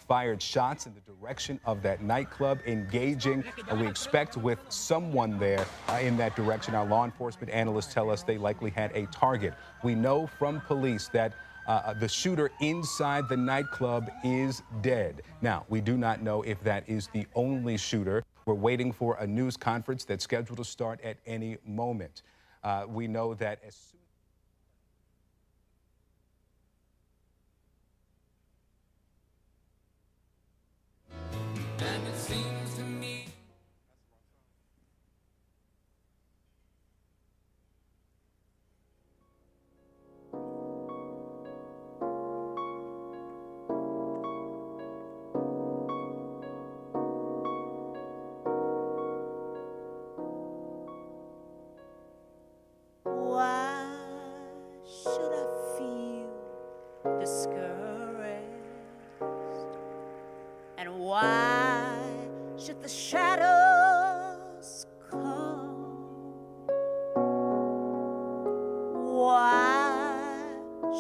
fired shots in the direction of that nightclub, engaging, we expect, with someone there in that direction. Our law enforcement analysts tell us they likely had a target. We know from police that the shooter inside the nightclub is dead. Now, we do not know if that is the only shooter. We're waiting for a news conference that's scheduled to start at any moment. We know that as soon and it seems to me why should I feel discouraged? And why should the shadows come? Why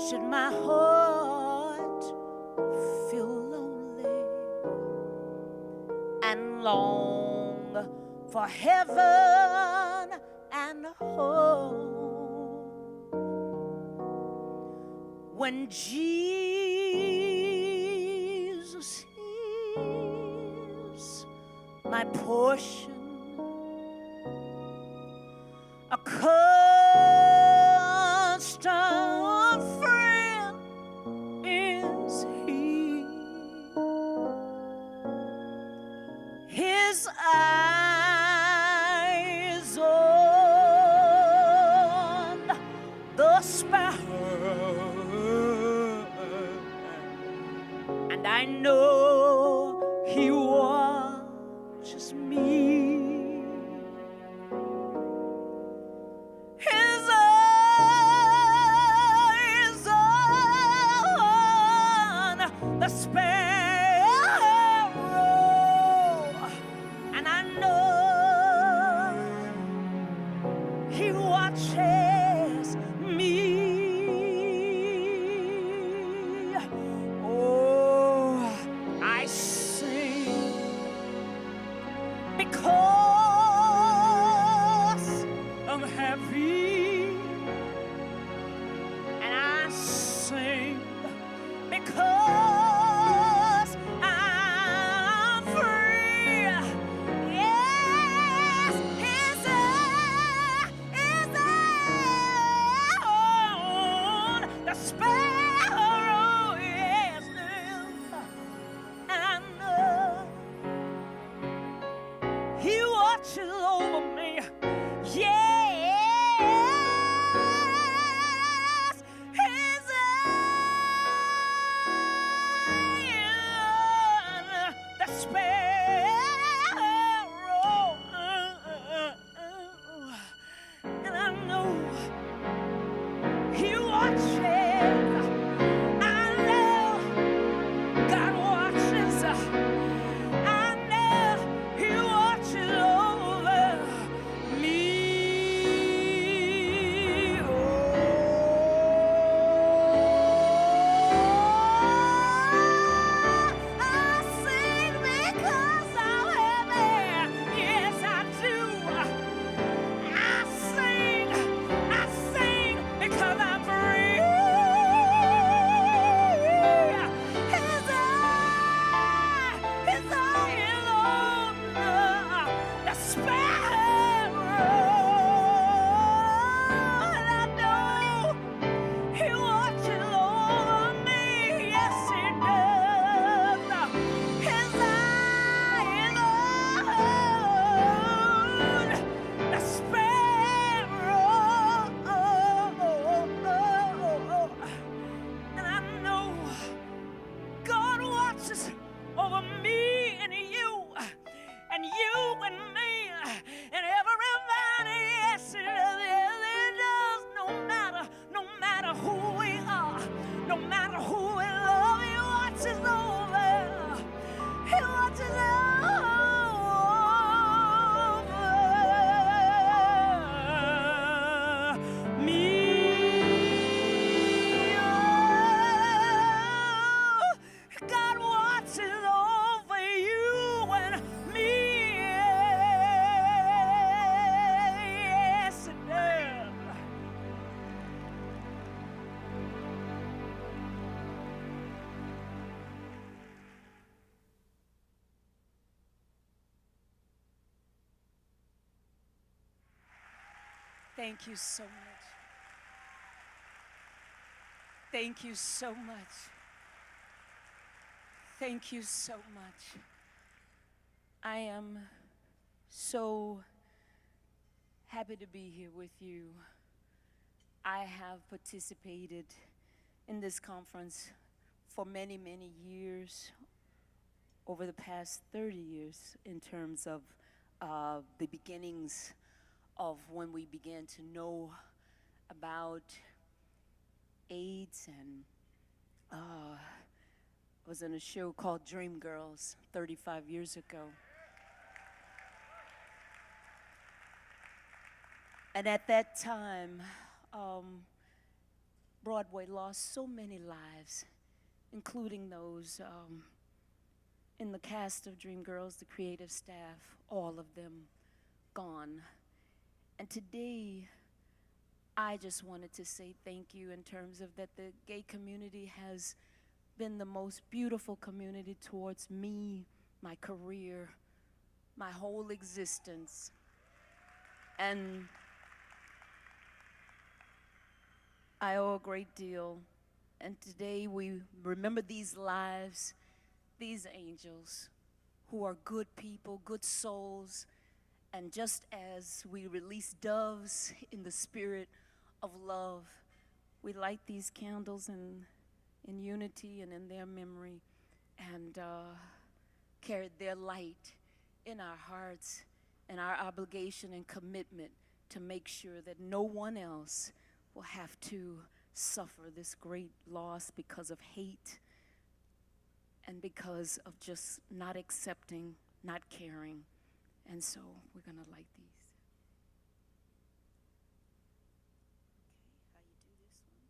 should my heart feel lonely and long for heaven and home? When Jesus is my portion, a constant friend is He. His eyes on the sparrow, and I know He watches me. His eyes on the sparrow, and I know He watches me. Oh, I sing because I'm happy, and I sing because I'm free. Yes, His eye is on the sparrow, yes, and I know He watches over me. Yes, His eye on the sparrow, and I know He watches. I know God watches. I know He watches over me. Oh, I sing because I'm happy. Yes, I do. I sing because I'm free. His eye is on the sparrow, and I know He watches over me. Yes, He does. His eye is on the sparrow, and I know God watches over me and you and me and everybody. Yes, He does. Yes, He does. No matter who we are, no matter who we love, He watches over. He watches over me. Oh, God watches Thank you so much. Thank you so much. Thank you so much. I am so happy to be here with you. I have participated in this conference for many, many years, over the past 30 years, in terms of the beginnings of when we began to know about AIDS, and was in a show called Dream Girls 35 years ago. And at that time, Broadway lost so many lives, including those in the cast of Dreamgirls, the creative staff, all of them gone. And today, I just wanted to say thank you in terms of that the gay community has been the most beautiful community towards me, my career, my whole existence. And I owe a great deal. And today we remember these lives, these angels who are good people, good souls. And just as we release doves in the spirit of love, we light these candles in unity and in their memory, and carry their light in our hearts, and our obligation and commitment to make sure that no one else will have to suffer this great loss because of hate and because of just not accepting, not caring. And so we're gonna light these. Okay, how you do this one?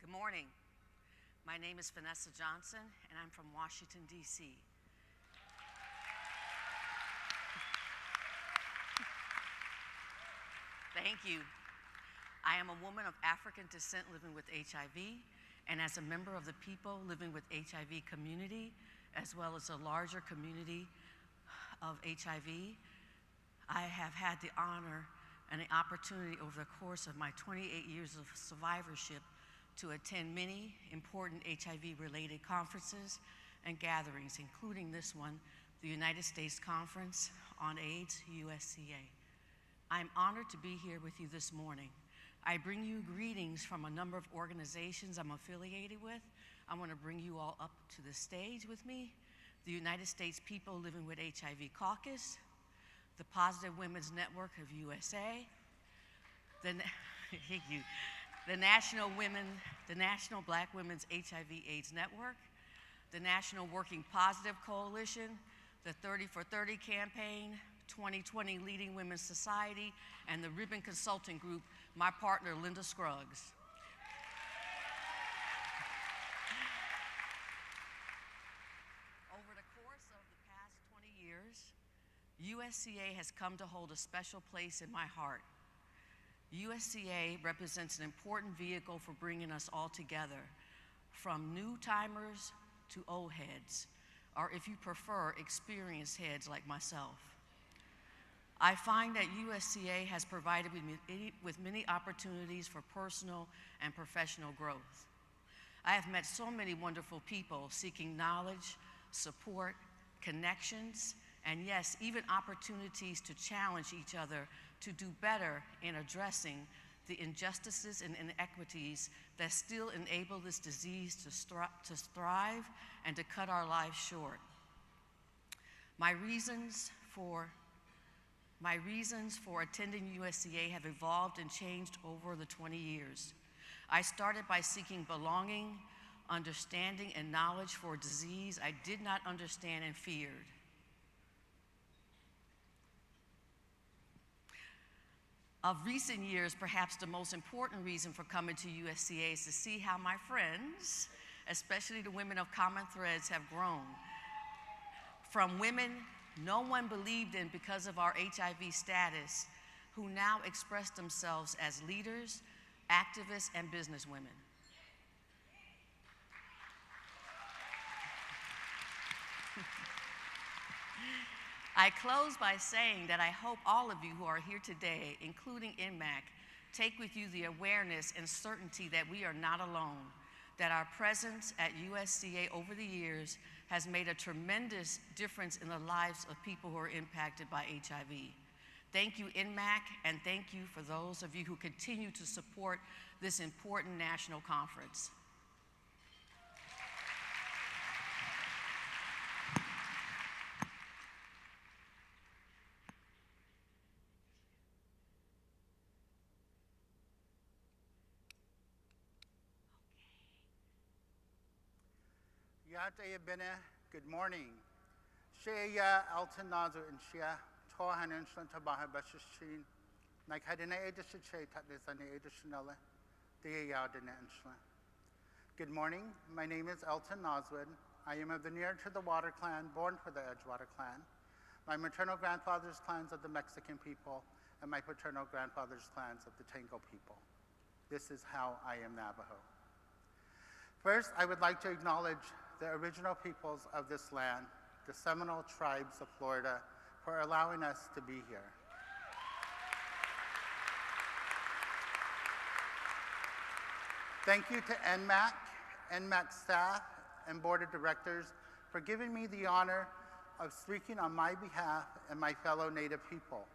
Good morning. My name is Vanessa Johnson, and I'm from Washington, D.C. Thank you. I am a woman of African descent living with HIV, and as a member of the people living with HIV community, as well as a larger community of HIV, I have had the honor and the opportunity over the course of my 28 years of survivorship to attend many important HIV-related conferences and gatherings, including this one, the United States Conference on AIDS, USCA. I'm honored to be here with you this morning. I bring you greetings from a number of organizations I'm affiliated with. I want to bring you all up to the stage with me. The United States People Living with HIV Caucus, the Positive Women's Network of USA, thank you, the National Black Women's HIV/AIDS Network, the National Working Positive Coalition, the 30 for 30 campaign, 2020 Leading Women's Society, and the Ribbon Consulting Group, my partner, Linda Scruggs. Over the course of the past 20 years, USCA has come to hold a special place in my heart. USCA represents an important vehicle for bringing us all together, from new timers to old heads, or if you prefer, experienced heads like myself. I find that USCA has provided me with many opportunities for personal and professional growth. I have met so many wonderful people seeking knowledge, support, connections, and yes, even opportunities to challenge each other to do better in addressing the injustices and inequities that still enable this disease to thrive and to cut our lives short. My reasons for attending USCA have evolved and changed over the 20 years. I started by seeking belonging, understanding, and knowledge for a disease I did not understand and feared. Of recent years, perhaps the most important reason for coming to USCA is to see how my friends, especially the women of Common Threads, have grown. From women no one believed in because of our HIV status, who now express themselves as leaders, activists, and businesswomen. I close by saying that I hope all of you who are here today, including NMAC, take with you the awareness and certainty that we are not alone, that our presence at USCA over the years has made a tremendous difference in the lives of people who are impacted by HIV. Thank you, NMAC, and thank you for those of you who continue to support this important national conference. Good morning. Shea Alton Nazu and Shea Tohanan Shantabaha Bashishin, Nakadina Edishe Tatlizani Edishanella, Deayadina and Shla. Good morning. My name is Elton Noswood. I am of the Near to the Water clan, born for the Edgewater clan. My maternal grandfather's clans of the Mexican people, and my paternal grandfather's clans of the Tango people. This is how I am Navajo. First, I would like to acknowledge the original peoples of this land, the Seminole tribes of Florida, for allowing us to be here. Thank you to NMAC staff, and board of directors for giving me the honor of speaking on my behalf and my fellow Native people.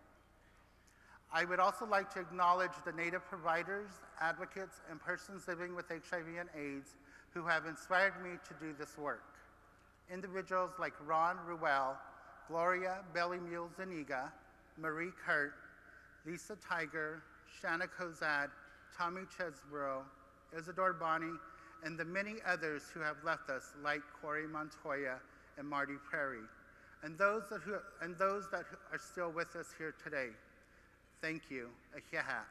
I would also like to acknowledge the Native providers, advocates, and persons living with HIV and AIDS who have inspired me to do this work. Individuals like Ron Ruel, Gloria Belly Mule Zuniga, Marie Kurt, Lisa Tiger, Shanna Kozad, Tommy Chesbrough, Isadore Bonney, and the many others who have left us, like Corey Montoya and Marty Prairie, and those that are still with us here today. Thank you. Ahiahat.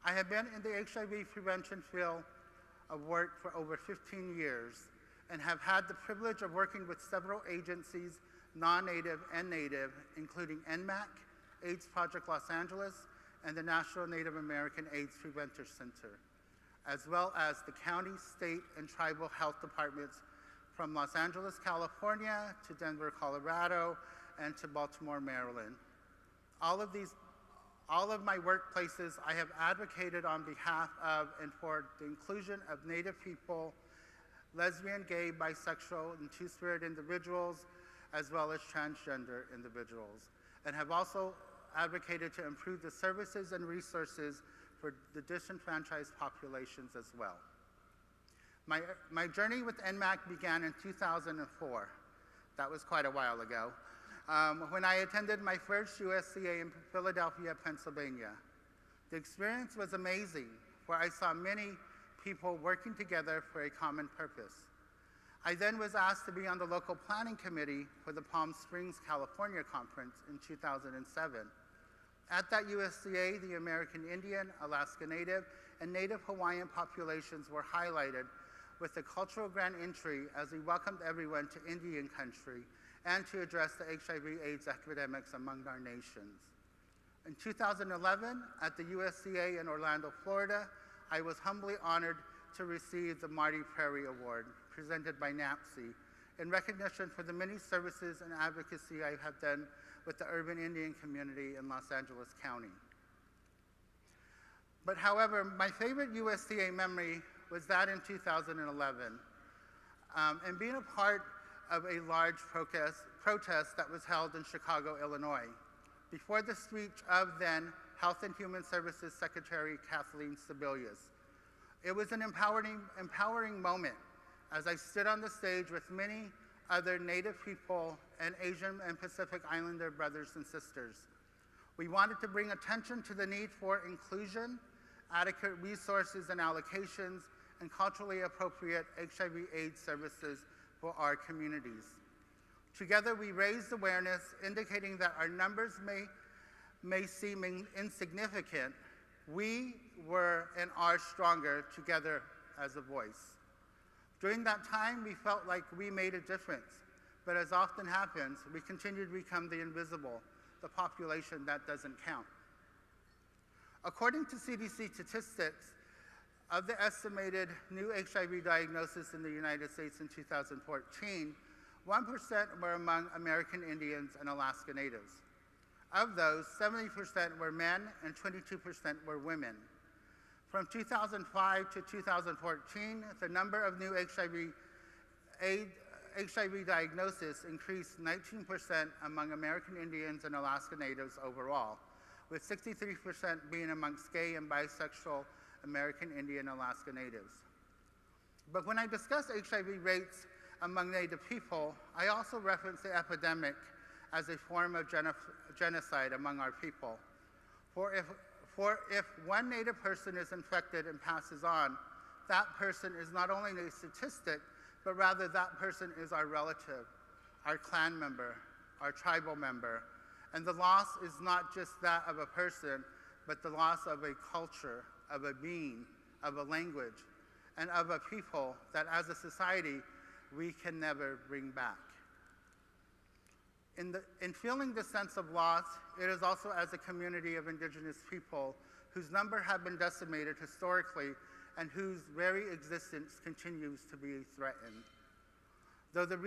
I have been in the HIV prevention field of work for over 15 years and have had the privilege of working with several agencies, non-Native and Native, including NMAC, AIDS Project Los Angeles, and the National Native American AIDS Preventer Center, as well as the county, state, and tribal health departments from Los Angeles, California, to Denver, Colorado, and to Baltimore, Maryland. All of my workplaces, I have advocated on behalf of and for the inclusion of Native people, lesbian, gay, bisexual, and two-spirit individuals, as well as transgender individuals, and have also advocated to improve the services and resources for the disenfranchised populations as well. My journey with NMAC began in 2004. That was quite a while ago. when I attended my first USCA in Philadelphia, Pennsylvania. The experience was amazing, where I saw many people working together for a common purpose. I then was asked to be on the local planning committee for the Palm Springs, California conference in 2007. At that USCA, the American Indian, Alaska Native, and Native Hawaiian populations were highlighted with the cultural grand entry as we welcomed everyone to Indian country and to address the HIV/AIDS epidemics among our nations. In 2011, at the USCA in Orlando, Florida, I was humbly honored to receive the Marty Prairie Award, presented by NAPSI, in recognition for the many services and advocacy I have done with the urban Indian community in Los Angeles County. But however, my favorite USCA memory was that in 2011, and being a part of a large protest that was held in Chicago, Illinois, before the speech of then Health and Human Services Secretary Kathleen Sebelius. It was an empowering moment as I stood on the stage with many other Native people and Asian and Pacific Islander brothers and sisters. We wanted to bring attention to the need for inclusion, adequate resources and allocations, and culturally appropriate HIV/AIDS services for our communities. Together, we raised awareness, indicating that our numbers may seem insignificant. We were and are stronger together as a voice. During that time, we felt like we made a difference, but as often happens, we continue to become the invisible, the population that doesn't count. According to CDC statistics, of the estimated new HIV diagnosis in the United States in 2014, 1% were among American Indians and Alaska Natives. Of those, 70% were men and 22% were women. From 2005 to 2014, the number of new HIV diagnoses increased 19% among American Indians and Alaska Natives overall, with 63% being amongst gay and bisexual American Indian and Alaska Natives. But when I discuss HIV rates among Native people, I also reference the epidemic as a form of genocide among our people. For if one Native person is infected and passes on, that person is not only a statistic, but rather that person is our relative, our clan member, our tribal member. And the loss is not just that of a person, but the loss of a culture, of a being, of a language, and of a people that as a society, we can never bring back. In feeling this sense of loss, it is also as a community of Indigenous people whose number have been decimated historically and whose very existence continues to be threatened. Though the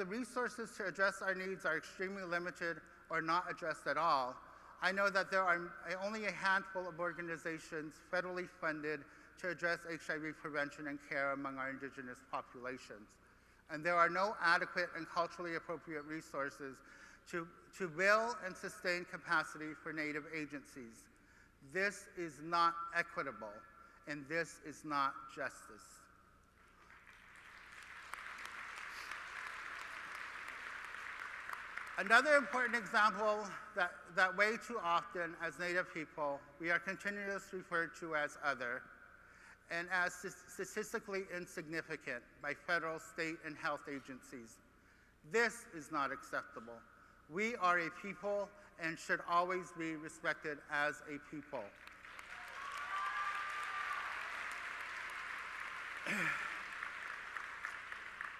resources to address our needs are extremely limited or not addressed at all, I know that there are only a handful of organizations federally funded to address HIV prevention and care among our Indigenous populations. And there are no adequate and culturally appropriate resources to build and sustain capacity for Native agencies. This is not equitable, and this is not justice. Another important example that way too often as Native people, we are continuously referred to as other and as statistically insignificant by federal, state, and health agencies. This is not acceptable. We are a people and should always be respected as a people.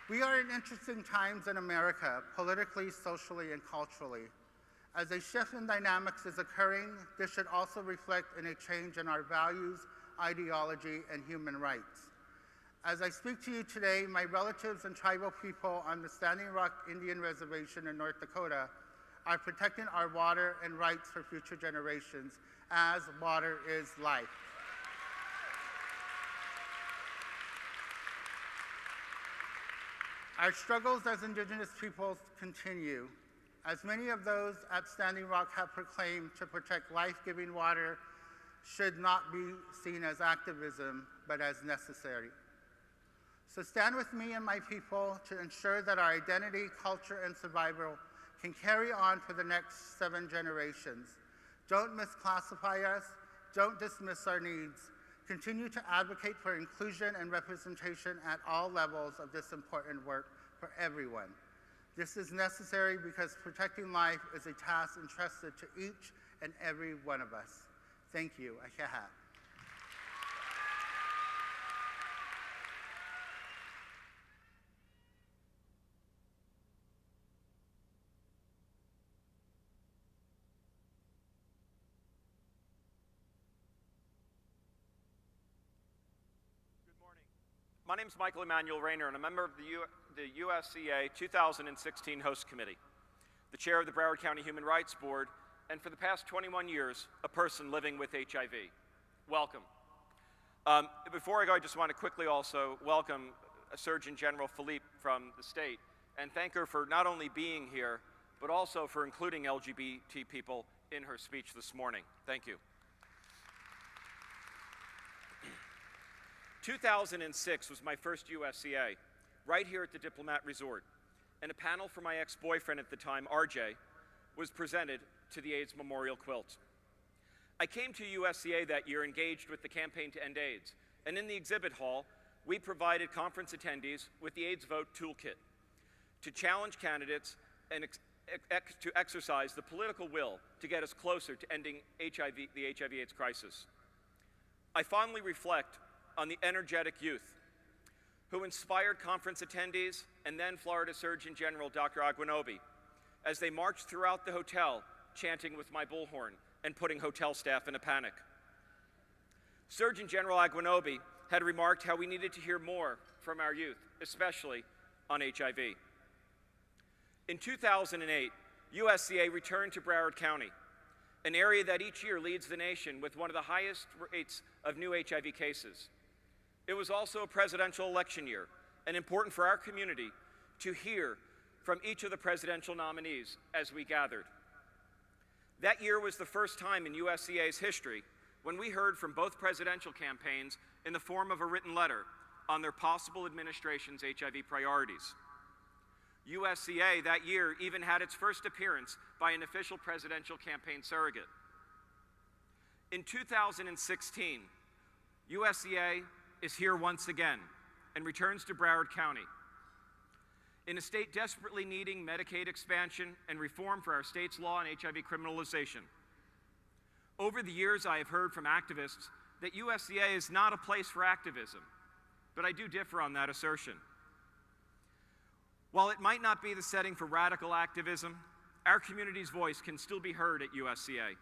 We are in interesting times in America, politically, socially, and culturally. As a shift in dynamics is occurring, this should also reflect in a change in our values, ideology, and human rights. As I speak to you today, my relatives and tribal people on the Standing Rock Indian Reservation in North Dakota are protecting our water and rights for future generations, as water is life. Our struggles as Indigenous peoples continue, as many of those at Standing Rock have proclaimed to protect life-giving water should not be seen as activism, but as necessary. So stand with me and my people to ensure that our identity, culture, and survival can carry on for the next 7 generations. Don't misclassify us. Don't dismiss our needs. Continue to advocate for inclusion and representation at all levels of this important work for everyone. This is necessary because protecting life is a task entrusted to each and every one of us. Thank you. Akeha. My name is Michael Emmanuel Rayner, and I'm a member of the USCA 2016 Host Committee, the chair of the Broward County Human Rights Board, and for the past 21 years, a person living with HIV. Welcome. Before I go, I just want to quickly also welcome Surgeon General Philippe from the state and thank her for not only being here, but also for including LGBT people in her speech this morning. Thank you. 2006 was my first USCA, right here at the Diplomat Resort, and a panel for my ex-boyfriend at the time, RJ, was presented to the AIDS Memorial Quilt. I came to USCA that year engaged with the Campaign to End AIDS, and in the exhibit hall, we provided conference attendees with the AIDS Vote Toolkit to challenge candidates and to exercise the political will to get us closer to ending the HIV/AIDS crisis. I fondly reflect on the energetic youth who inspired conference attendees and then Florida Surgeon General Dr. Aguinobi as they marched throughout the hotel chanting with my bullhorn and putting hotel staff in a panic. Surgeon General Aguinobi had remarked how we needed to hear more from our youth, especially on HIV. In 2008, USCA returned to Broward County, an area that each year leads the nation with one of the highest rates of new HIV cases. It was also a presidential election year, and important for our community to hear from each of the presidential nominees as we gathered. That year was the first time in USCA's history when we heard from both presidential campaigns in the form of a written letter on their possible administration's HIV priorities. USCA that year even had its first appearance by an official presidential campaign surrogate. In 2016, USCA is here once again and returns to Broward County. In a state desperately needing Medicaid expansion and reform for our state's law on HIV criminalization. Over the years, I have heard from activists that USCA is not a place for activism, but I do differ on that assertion. While it might not be the setting for radical activism, our community's voice can still be heard at USCA.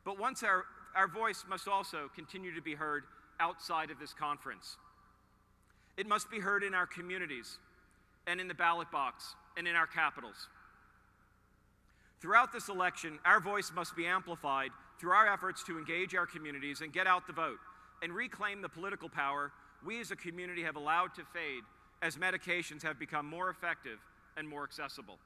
But once our voice must also continue to be heard outside of this conference. It must be heard in our communities and in the ballot box and in our capitals. Throughout this election, our voice must be amplified through our efforts to engage our communities and get out the vote and reclaim the political power we as a community have allowed to fade as medications have become more effective and more accessible.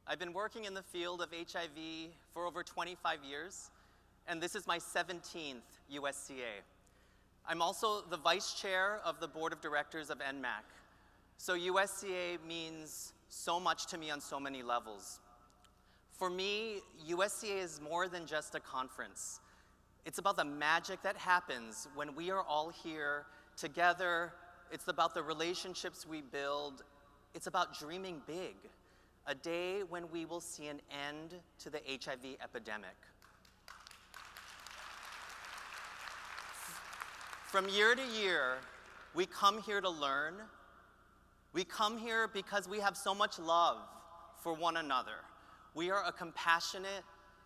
I've been working in the field of HIV for over 25 years, and this is my 17th USCA. I'm also the vice chair of the board of directors of NMAC. So USCA means so much to me on so many levels. For me, USCA is more than just a conference. It's about the magic that happens when we are all here together. It's about the relationships we build. It's about dreaming big. A day when we will see an end to the HIV epidemic. From year to year, we come here to learn. We come here because we have so much love for one another. We are a compassionate,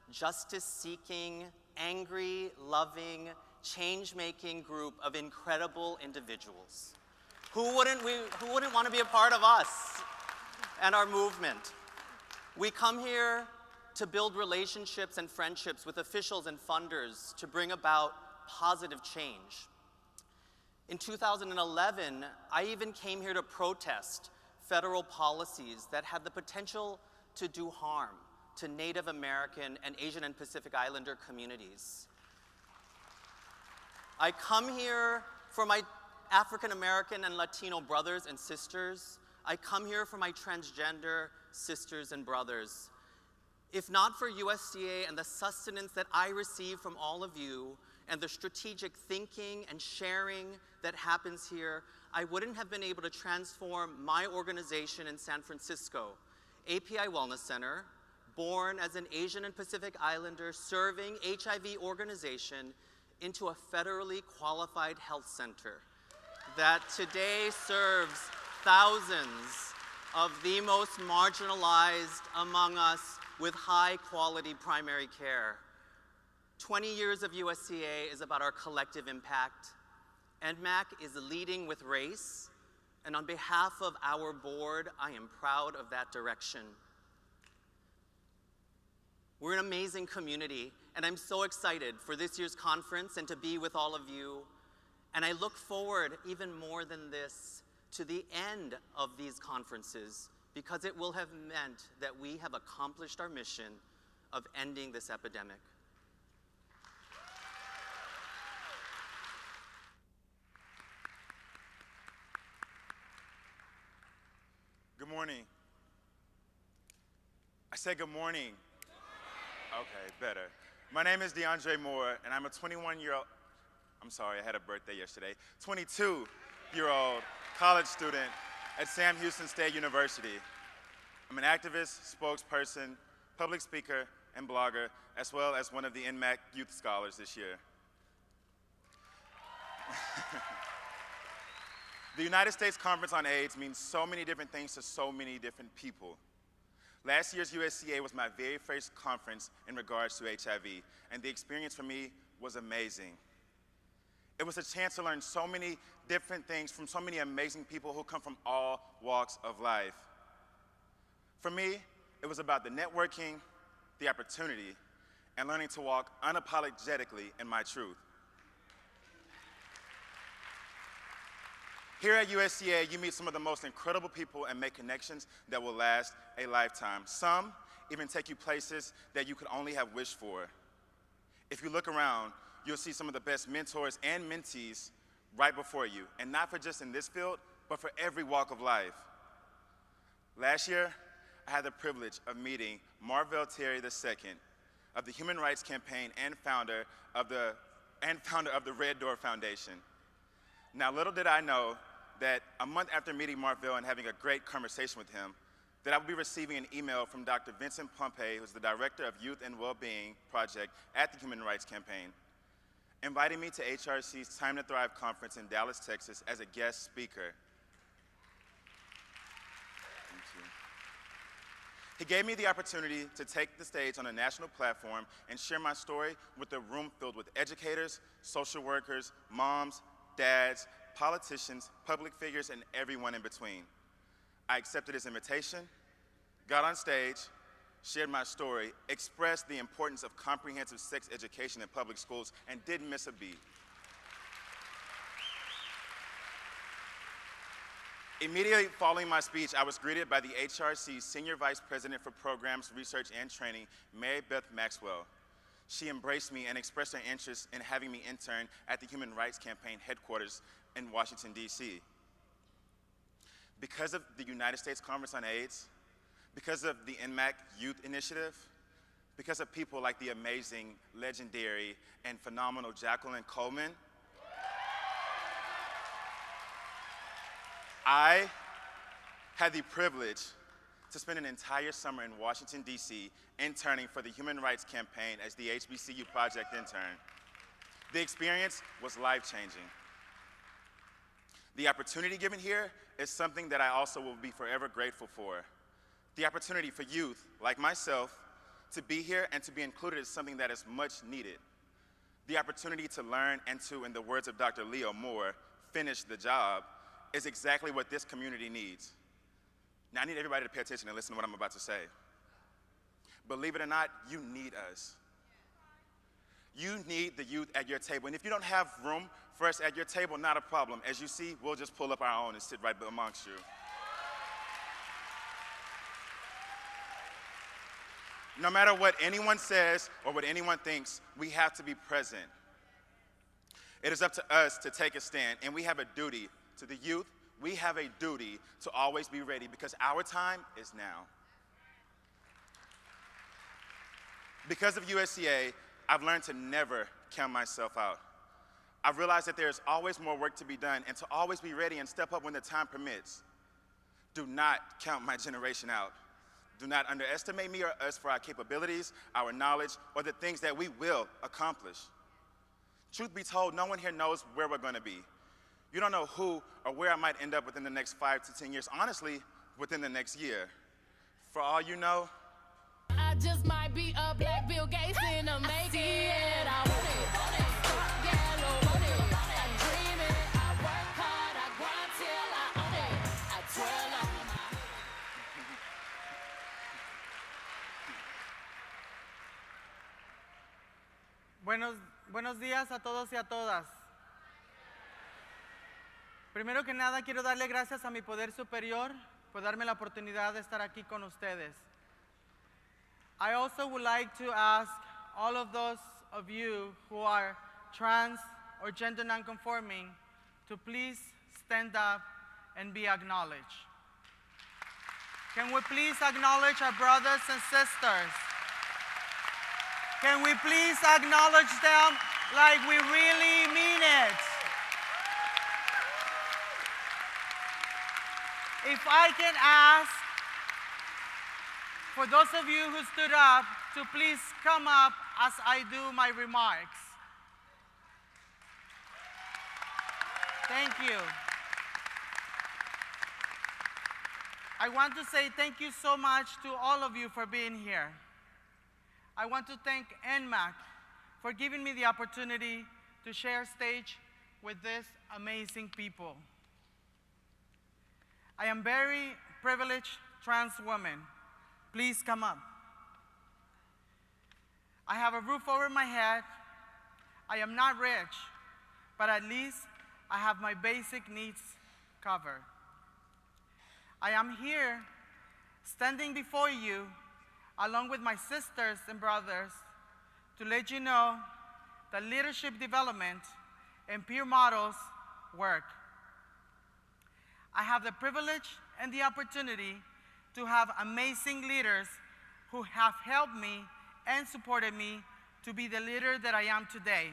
justice-seeking, angry, loving, change-making group of incredible individuals. Who wouldn't want to be a part of us and our movement? We come here to build relationships and friendships with officials and funders to bring about positive change. In 2011, I even came here to protest federal policies that had the potential to do harm to Native American and Asian and Pacific Islander communities. I come here for my African American and Latino brothers and sisters. I come here for my transgender sisters and brothers. If not for USCA and the sustenance that I receive from all of you and the strategic thinking and sharing that happens here, I wouldn't have been able to transform my organization in San Francisco, API Wellness Center, born as an Asian and Pacific Islander serving HIV organization, into a federally qualified health center that today serves thousands of the most marginalized among us with high quality primary care. 20 years of USCA is about our collective impact. NMAC is leading with race, and on behalf of our board, I am proud of that direction. We're an amazing community, and I'm so excited for this year's conference and to be with all of you. And I look forward, even more than this, to the end of these conferences, because it will have meant that we have accomplished our mission of ending this epidemic. Good morning. I said good morning. Okay, better. My name is DeAndre Moore, and I'm a 22-year-old college student at Sam Houston State University. I'm an activist, spokesperson, public speaker, and blogger, as well as one of the NMAC Youth Scholars this year. The United States Conference on AIDS means so many different things to so many different people. Last year's USCA was my very first conference in regards to HIV, and the experience for me was amazing. It was a chance to learn so many different things from so many amazing people who come from all walks of life. For me, it was about the networking, the opportunity, and learning to walk unapologetically in my truth. Here at USCA, you meet some of the most incredible people and make connections that will last a lifetime. Some even take you places that you could only have wished for. If you look around, you'll see some of the best mentors and mentees right before you, and not for just in this field, but for every walk of life. Last year, I had the privilege of meeting Marvell Terry II of the Human Rights Campaign and founder of the Red Door Foundation. Now, little did I know that a month after meeting Marvell and having a great conversation with him, that I would be receiving an email from Dr. Vincent Pompey, who's the Director of Youth and Wellbeing Project at the Human Rights Campaign, inviting me to HRC's Time to Thrive conference in Dallas, Texas as a guest speaker. Thank you. He gave me the opportunity to take the stage on a national platform and share my story with a room filled with educators, social workers, moms, dads, politicians, public figures, and everyone in between. I accepted his invitation, got on stage, shared my story, expressed the importance of comprehensive sex education in public schools, and didn't miss a beat. Immediately following my speech, I was greeted by the HRC's Senior Vice President for Programs, Research, and Training, Mary Beth Maxwell. She embraced me and expressed her interest in having me intern at the Human Rights Campaign headquarters in Washington, D.C. Because of the United States Conference on AIDS, because of the NMAC Youth Initiative, because of people like the amazing, legendary, and phenomenal Jacqueline Coleman, I had the privilege to spend an entire summer in Washington, D.C., interning for the Human Rights Campaign as the HBCU project intern. The experience was life-changing. The opportunity given here is something that I also will be forever grateful for. The opportunity for youth, like myself, to be here and to be included is something that is much needed. The opportunity to learn and to, in the words of Dr. Leo Moore, finish the job is exactly what this community needs. Now, I need everybody to pay attention and listen to what I'm about to say. Believe it or not, you need us. You need the youth at your table. And if you don't have room for us at your table, not a problem. As you see, we'll just pull up our own and sit right amongst you. No matter what anyone says or what anyone thinks, we have to be present. It is up to us to take a stand, and we have a duty to the youth. We have a duty to always be ready because our time is now. Because of USCA, I've learned to never count myself out. I've realized that there's always more work to be done and to always be ready and step up when the time permits. Do not count my generation out. Do not underestimate me or us for our capabilities, our knowledge, or the things that we will accomplish. Truth be told, no one here knows where we're going to be. You don't know who or where I might end up within the next 5 to 10 years. Honestly, within the next year. For all you know, I just might be a black Bill Gates in a making it. I want it, stop yellow, want it. I dream it, I work hard, I grind till I own it. I twirl on my Buenos días a todos y a todas. Primero que nada, quiero darle gracias a mi poder superior por darme la oportunidad de estar aquí con ustedes. I also would like to ask all of those of you who are trans or gender nonconforming to please stand up and be acknowledged. Can we please acknowledge our brothers and sisters? Can we please acknowledge them like we really mean it? If I can ask for those of you who stood up to please come up as I do my remarks. Thank you. I want to say thank you so much to all of you for being here. I want to thank NMAC for giving me the opportunity to share stage with these amazing people. I am very privileged trans woman. Please come up. I have a roof over my head. I am not rich, but at least I have my basic needs covered. I am here standing before you along with my sisters and brothers to let you know that leadership development and peer models work. I have the privilege and the opportunity to have amazing leaders who have helped me and supported me to be the leader that I am today.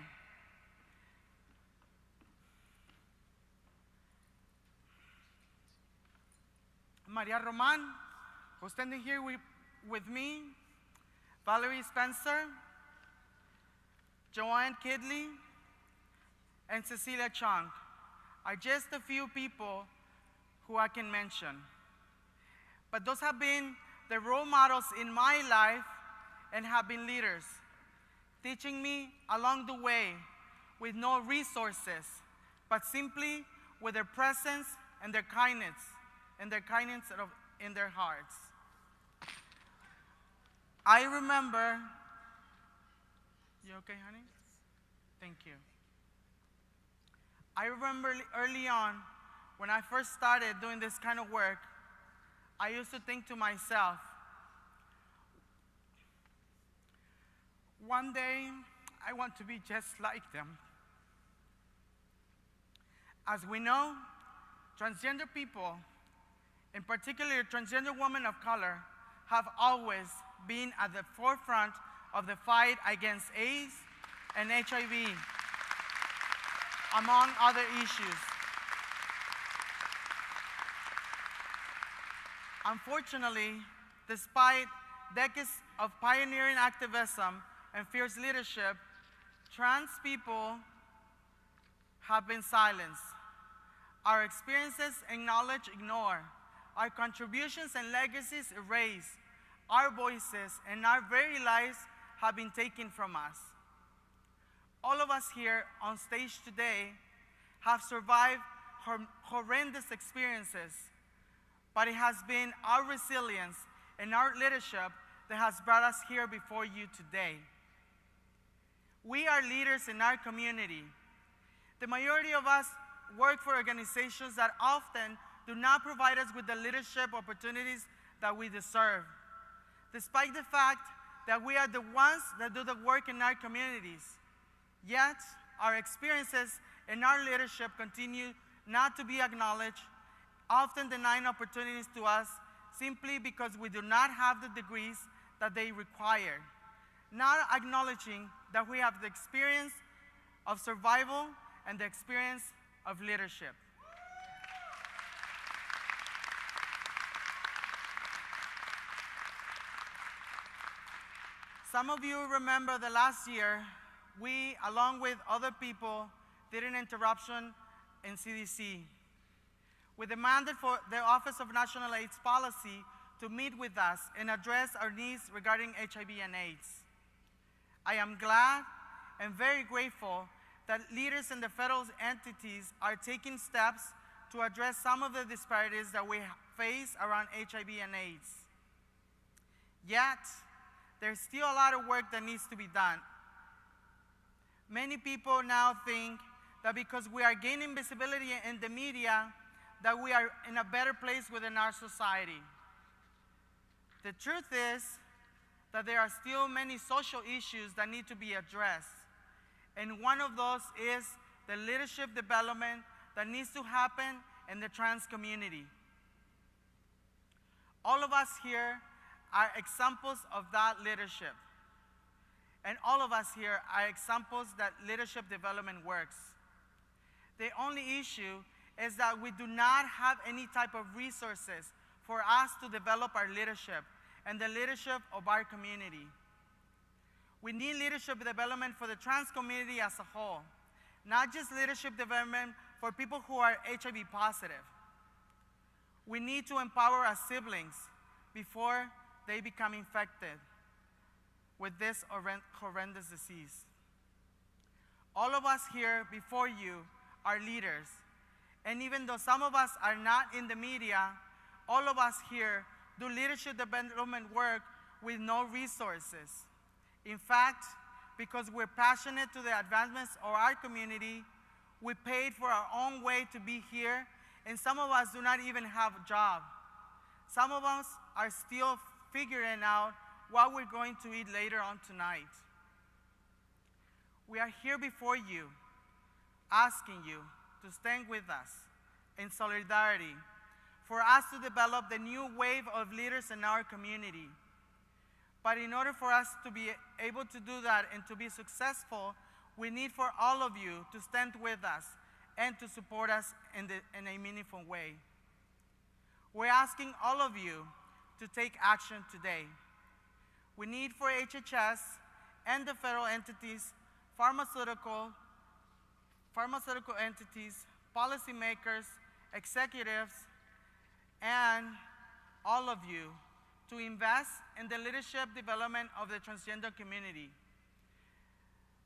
Maria Roman, who's standing here with me, Valerie Spencer, Joanne Kidley, and Cecilia Chung are just a few people who I can mention. But those have been the role models in my life and have been leaders, teaching me along the way with no resources, but simply with their presence and their kindness, in their hearts. I remember, you okay, honey? Thank you. I remember early on, when I first started doing this kind of work, I used to think to myself, one day I want to be just like them. As we know, transgender people, in particular transgender women of color, have always been at the forefront of the fight against AIDS and HIV, among other issues. Unfortunately, despite decades of pioneering activism and fierce leadership, trans people have been silenced. Our experiences and knowledge ignored. Our contributions and legacies erased. Our voices and our very lives have been taken from us. All of us here on stage today have survived horrendous experiences, but it has been our resilience and our leadership that has brought us here before you today. We are leaders in our community. The majority of us work for organizations that often do not provide us with the leadership opportunities that we deserve, despite the fact that we are the ones that do the work in our communities. Yet, our experiences and our leadership continue not to be acknowledged, often denying opportunities to us simply because we do not have the degrees that they require, not acknowledging that we have the experience of survival and the experience of leadership. Some of you remember that last year, we, along with other people, did an interruption in CDC. We demanded for the Office of National AIDS Policy to meet with us and address our needs regarding HIV and AIDS. I am glad and very grateful that leaders in the federal entities are taking steps to address some of the disparities that we face around HIV and AIDS. Yet, there's still a lot of work that needs to be done. Many people now think that because we are gaining visibility in the media, that we are in a better place within our society. The truth is that there are still many social issues that need to be addressed. And one of those is the leadership development that needs to happen in the trans community. All of us here are examples of that leadership. And all of us here are examples that leadership development works. The only issue is that we do not have any type of resources for us to develop our leadership and the leadership of our community. We need leadership development for the trans community as a whole, not just leadership development for people who are HIV positive. We need to empower our siblings before they become infected with this horrendous disease. All of us here before you are leaders, and even though some of us are not in the media, all of us here do leadership development work with no resources. In fact, because we're passionate to the advancements of our community, we paid for our own way to be here, and some of us do not even have a job. Some of us are still figuring out what we're going to eat later on tonight. We are here before you, asking you to stand with us in solidarity for us to develop the new wave of leaders in our community. But in order for us to be able to do that and to be successful, we need for all of you to stand with us and to support us in a meaningful way. We're asking all of you to take action today. We need for HHS and the federal entities, pharmaceutical entities, policymakers, executives, and all of you to invest in the leadership development of the transgender community.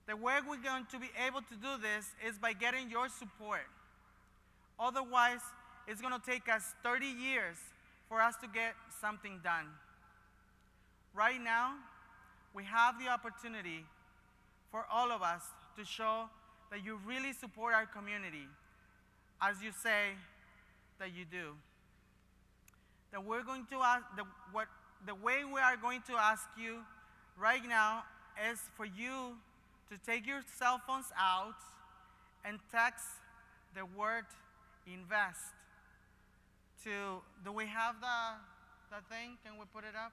The way we're going to be able to do this is by getting your support. Otherwise, it's going to take us 30 years for us to get something done. Right now, we have the opportunity for all of us to show that you really support our community, as you say that you do. That we're going to ask, the way we are going to ask you right now is for you to take your cell phones out and text the word invest to, do we have the thing? Can we put it up?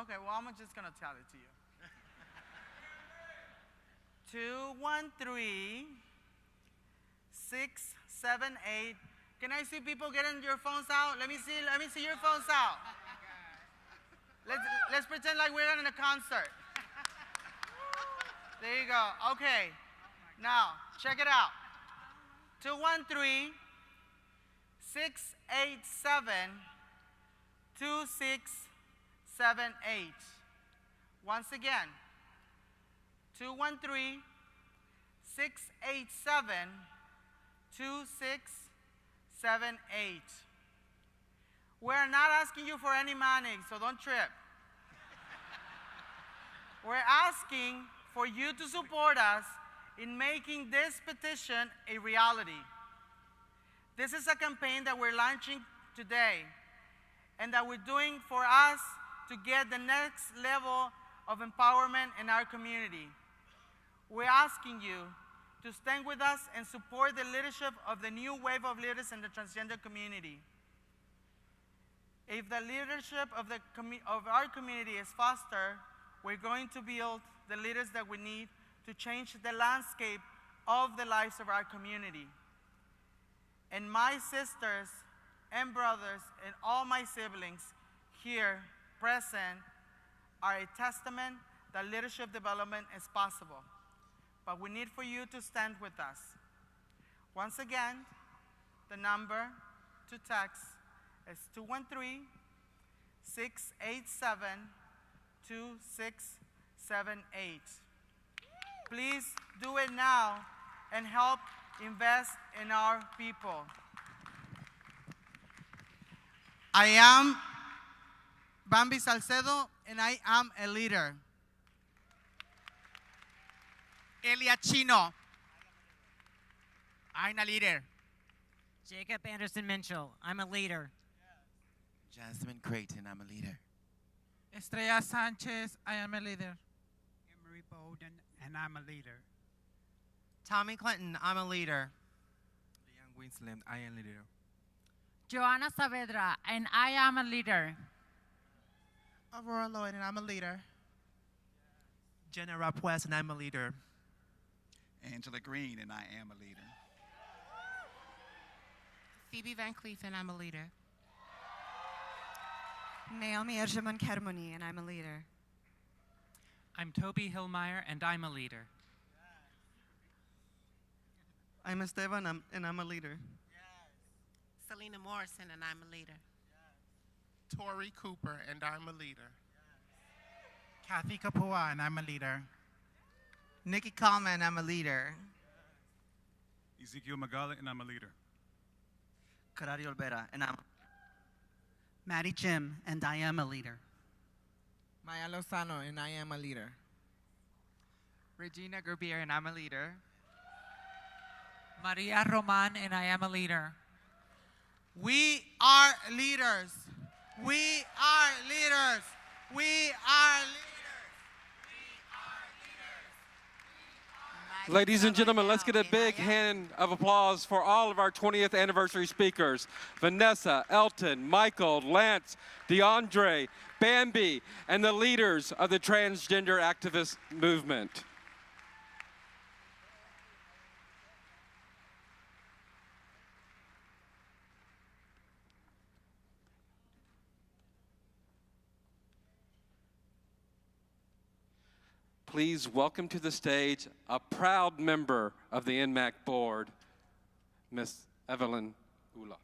Okay, well, I'm just gonna tell it to you. 213 678. Can I see people getting your phones out? Let me see your phones out. Let's pretend like we're in a concert. There you go. Okay. Now, check it out. 213 687 2678. Once again, 213 687 2678. We're not asking you for any money, so don't trip. we're asking for you to support us in making this petition a reality. This is a campaign that we're launching today and that we're doing for us to get the next level of empowerment in our community. We're asking you to stand with us and support the leadership of the new wave of leaders in the transgender community. If the leadership of our community is fostered, we're going to build the leaders that we need to change the landscape of the lives of our community. And my sisters and brothers and all my siblings here present are a testament that leadership development is possible. But we need for you to stand with us. Once again, the number to text is 213-687-2678. Please do it now and help invest in our people. I am Bambi Salcedo, and I am a leader. Elia Chino. I'm a leader. Jacob Anderson Minchell. I'm a leader. Jasmine Creighton, I'm a leader. Estrella Sanchez, I am a leader. Emery Bowden, and I'm a leader. Tommy Clinton, I'm a leader. Leon Winsland, I am a leader. Joanna Saavedra, and I am a leader. Aurora Lloyd, and I'm a leader. Jenna Rapuez, and I'm a leader. Angela Green, and I am a leader. Phoebe Van Cleef, and I'm a leader. Naomi Erjaman Kermoni, and I'm a leader. I'm Toby Hillmeyer, and I'm a leader. I'm Esteban, and I'm a leader. Selena Morrison, and I'm a leader. Tori Cooper, and I'm a leader. Kathy Kapua, and I'm a leader. Nikki Coleman, I'm a leader. Ezekiel Magala, and I'm a leader. Karari Olvera, and I'm Maddie Jim, and I am a leader. Maya Lozano, and I am a leader. Regina Gerbier, and I'm a leader. Maria Roman, and I am a leader. We are leaders. We are leaders. We are leaders. Ladies and gentlemen, let's get a big hand of applause for all of our 20th anniversary speakers. Vanessa, Elton, Michael, Lance, DeAndre, Bambi, and the leaders of the transgender activist movement. Please welcome to the stage a proud member of the NMAC board, Miss Evelyn Ula.